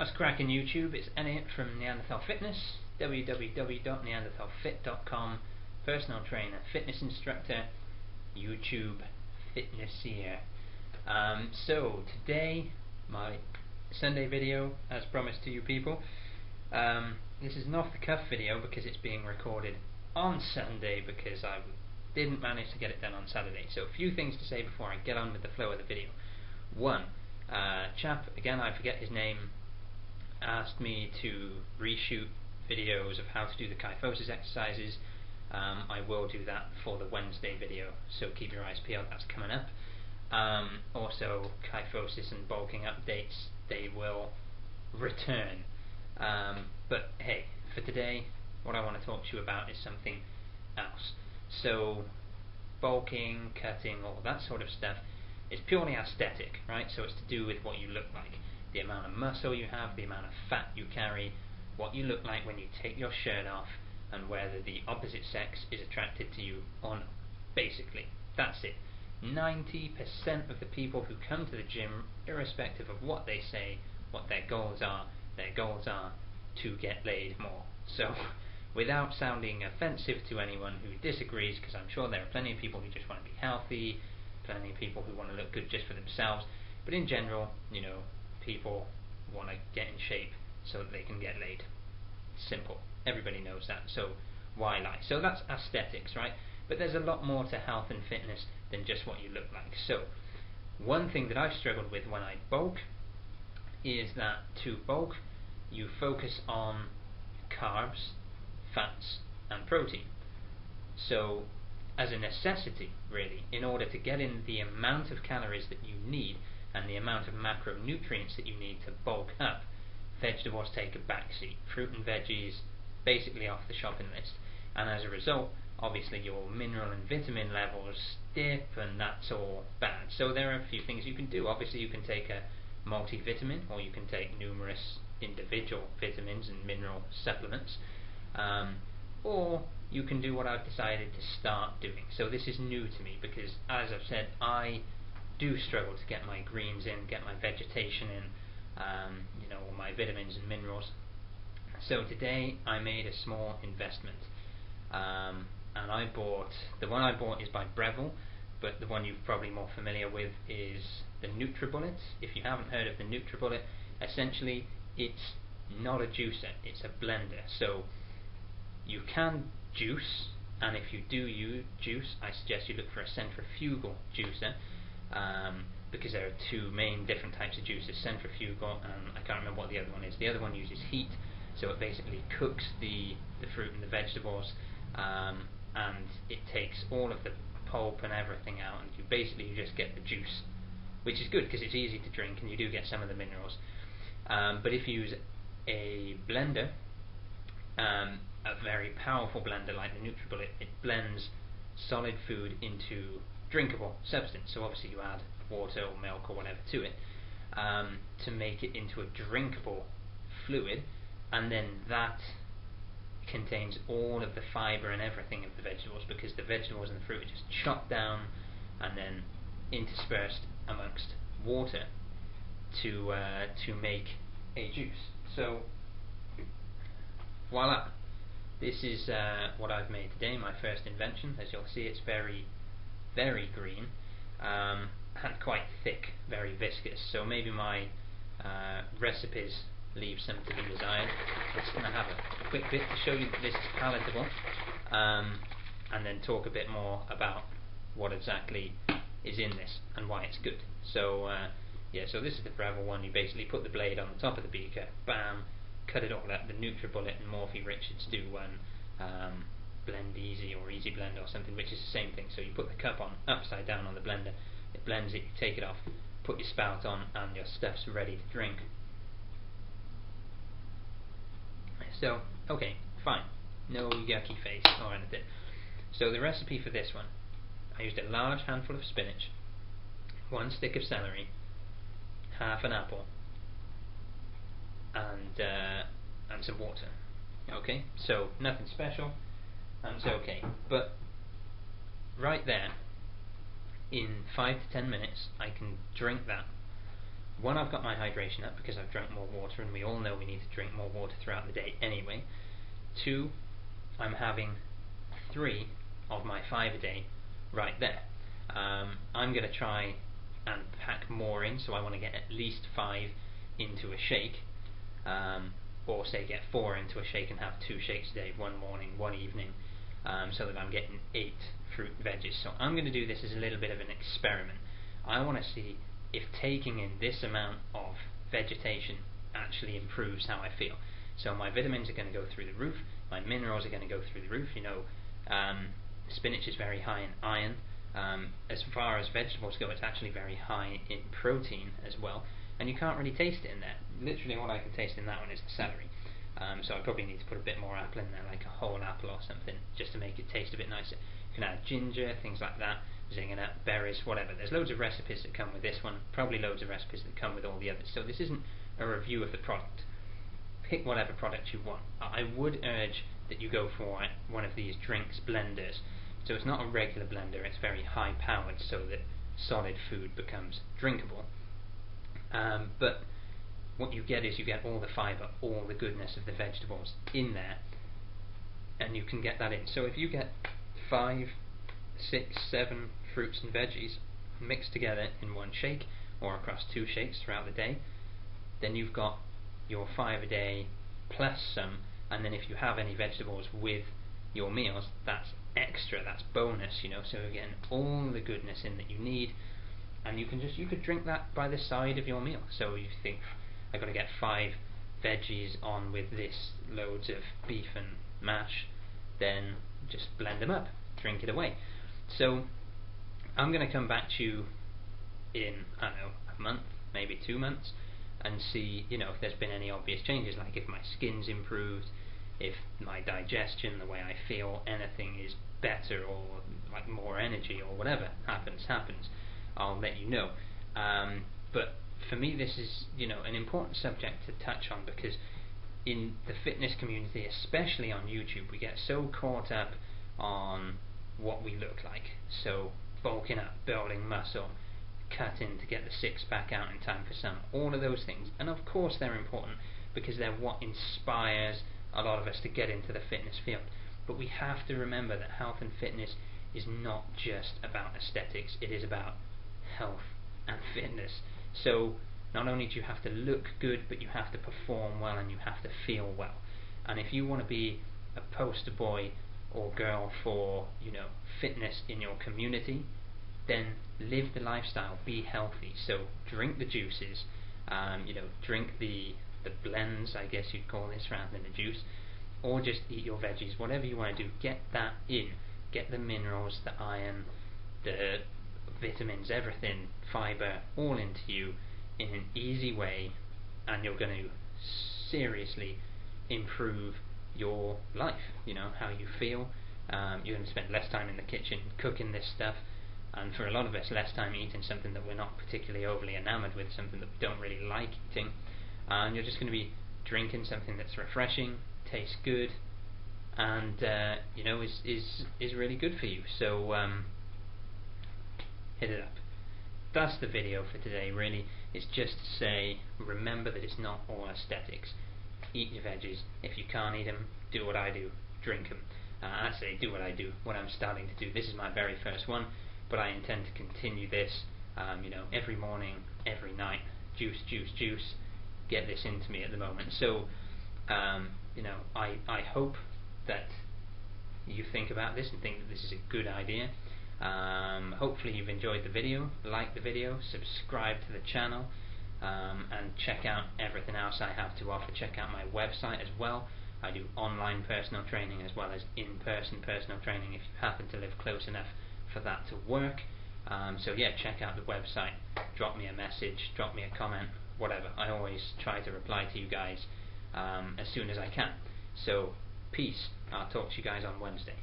What's cracking YouTube? It's Elliot from Neanderthal Fitness, www.neanderthalfit.com, personal trainer, fitness instructor, YouTube fitnessier. So today, my Sunday video, as promised to you people. This is an off-the-cuff video because it's being recorded on Sunday because I didn't manage to get it done on Saturday. So a few things to say before I get on with the flow of the video. One, chap, again I forget his name, asked me to reshoot videos of how to do the kyphosis exercises. I will do that for the Wednesday video, so keep your eyes peeled, that's coming up. Also kyphosis and bulking updates, they will return. But hey, for today what I want to talk to you about is something else. So bulking, cutting, all that sort of stuff is purely aesthetic, right? So it's to do with what you look like, the amount of muscle you have, the amount of fat you carry, what you look like when you take your shirt off, and whether the opposite sex is attracted to you or not. Basically, that's it. 90% of the people who come to the gym, irrespective of what they say, what their goals are to get laid more. So, without sounding offensive to anyone who disagrees, because I'm sure there are plenty of people who just want to be healthy, plenty of people who want to look good just for themselves, but in general, you know, people want to get in shape so that they can get laid. Simple. Everybody knows that, so why lie? So that's aesthetics, right? But there's a lot more to health and fitness than just what you look like. So one thing that I've struggled with when I bulk is that to bulk you focus on carbs, fats and protein. So as a necessity, really, in order to get in the amount of calories that you need and the amount of macronutrients that you need to bulk up, vegetables take a backseat. Fruit and veggies basically off the shopping list, and as a result, obviously your mineral and vitamin levels dip, and that's all bad. So there are a few things you can do. Obviously you can take a multivitamin, or you can take numerous individual vitamins and mineral supplements, or you can do what I've decided to start doing. So this is new to me because, as I've said, I do struggle to get my greens in, get my vegetation in, you know, my vitamins and minerals. So today I made a small investment, and the one I bought is by Breville, but the one you're probably more familiar with is the NutriBullet. If you haven't heard of the NutriBullet, essentially it's not a juicer, it's a blender. So you can juice, and if you do use juice, I suggest you look for a centrifugal juicer, because there are two main different types of juices, centrifugal and I can't remember what the other one is. The other one uses heat, so it basically cooks the fruit and the vegetables, and it takes all of the pulp and everything out, and you just get the juice, which is good because it's easy to drink and you do get some of the minerals. But if you use a blender, a very powerful blender like the NutriBullet, it blends solid food into drinkable substance. So obviously you add water or milk or whatever to it, to make it into a drinkable fluid, and then that contains all of the fibre and everything of the vegetables, because the vegetables and the fruit are just chopped down and then interspersed amongst water to make a juice. So voila, this is what I've made today, my first invention. As you'll see, it's very, very green, and quite thick, very viscous, so maybe my recipes leave some to be desired. I'm just going to have a quick bit to show you that this is palatable, and then talk a bit more about what exactly is in this and why it's good. So yeah, so this is the Breville one. You basically put the blade on the top of the beaker, bam, cut it all up. The NutriBullet and Morphy Richards do one, Blend Easy or Easy Blend or something, which is the same thing. So you put the cup on upside down on the blender, it blends it, you take it off, put your spout on, and your stuff's ready to drink. So, okay, fine, no yucky face or anything. So the recipe for this one, I used a large handful of spinach, 1 stick of celery, half an apple, and some water. Okay, so nothing special, and it's okay. But right there, in 5 to 10 minutes, I can drink that one, I've got my hydration up because I've drunk more water, and we all know we need to drink more water throughout the day anyway. Two, I'm having 3 of my 5 a day right there. I'm going to try and pack more in, so I want to get at least 5 into a shake, or say get 4 into a shake and have 2 shakes a day, one morning, one evening, so that I'm getting 8 fruit and veggies. So I'm going to do this as a little bit of an experiment. I want to see if taking in this amount of vegetation actually improves how I feel. So my vitamins are going to go through the roof, my minerals are going to go through the roof. Spinach is very high in iron. As far as vegetables go, it's actually very high in protein as well, and you can't really taste it in there. Literally all I can taste in that one is the celery. So I probably need to put a bit more apple in there, like a whole apple or something, just to make it taste a bit nicer. You can add ginger, things like that, zingana, berries, whatever. There's loads of recipes that come with this one, probably loads of recipes that come with all the others. So this isn't a review of the product. Pick whatever product you want. I would urge that you go for one of these drinks blenders. So it's not a regular blender, it's very high powered so that solid food becomes drinkable. But what you get is you get all the fibre, all the goodness of the vegetables in there, and you can get that in. So if you get 5, 6, 7 fruits and veggies mixed together in one shake, or across 2 shakes throughout the day, then you've got your 5 a day plus some, and then if you have any vegetables with your meals, that's extra, that's bonus, so you're getting all the goodness in that you need, and you could drink that by the side of your meal. So you think, I've got to get 5 veggies on with this, loads of beef and mash, then just blend them up, drink it away. So I'm going to come back to you in, I don't know, a month, maybe 2 months, and see, if there's been any obvious changes, like if my skin's improved, if my digestion, the way I feel, anything is better, or like more energy, or whatever happens, I'll let you know. But for me, this is, an important subject to touch on, because in the fitness community, especially on YouTube, we get so caught up on what we look like. So bulking up, building muscle, cutting to get the six-pack out in time for some, all of those things. And of course they're important, because they're what inspires a lot of us to get into the fitness field. But we have to remember that health and fitness is not just about aesthetics, it is about health and fitness. So not only do you have to look good, but you have to perform well, and you have to feel well. And if you want to be a poster boy or girl for, fitness in your community, then live the lifestyle, be healthy. So drink the juices, drink the blends, I guess you'd call this, rather than a juice, or just eat your veggies, whatever you want to do. Get that in, get the minerals, the iron, the vitamins, everything, fibre, all into you in an easy way, and you're going to seriously improve your life, how you feel. You're going to spend less time in the kitchen cooking this stuff, and for a lot of us, less time eating something that we're not particularly overly enamoured with, something that we don't really like eating, and you're just going to be drinking something that's refreshing, tastes good, and is really good for you. So hit it up. That's the video for today, really. It's just to say, remember that it's not all aesthetics. Eat your veggies. If you can't eat them, do what I do, drink them. I say do what I do, what I'm starting to do. This is my very first one, but I intend to continue this, every morning, every night, juice, get this into me at the moment. So, I hope that you think about this and think that this is a good idea. Hopefully you've enjoyed the video, like the video, subscribe to the channel, and check out everything else I have to offer. Check out my website as well. I do online personal training as well as in-person personal training if you happen to live close enough for that to work. So yeah, check out the website, drop me a message, drop me a comment, whatever. I always try to reply to you guys as soon as I can. So peace. I'll talk to you guys on Wednesday.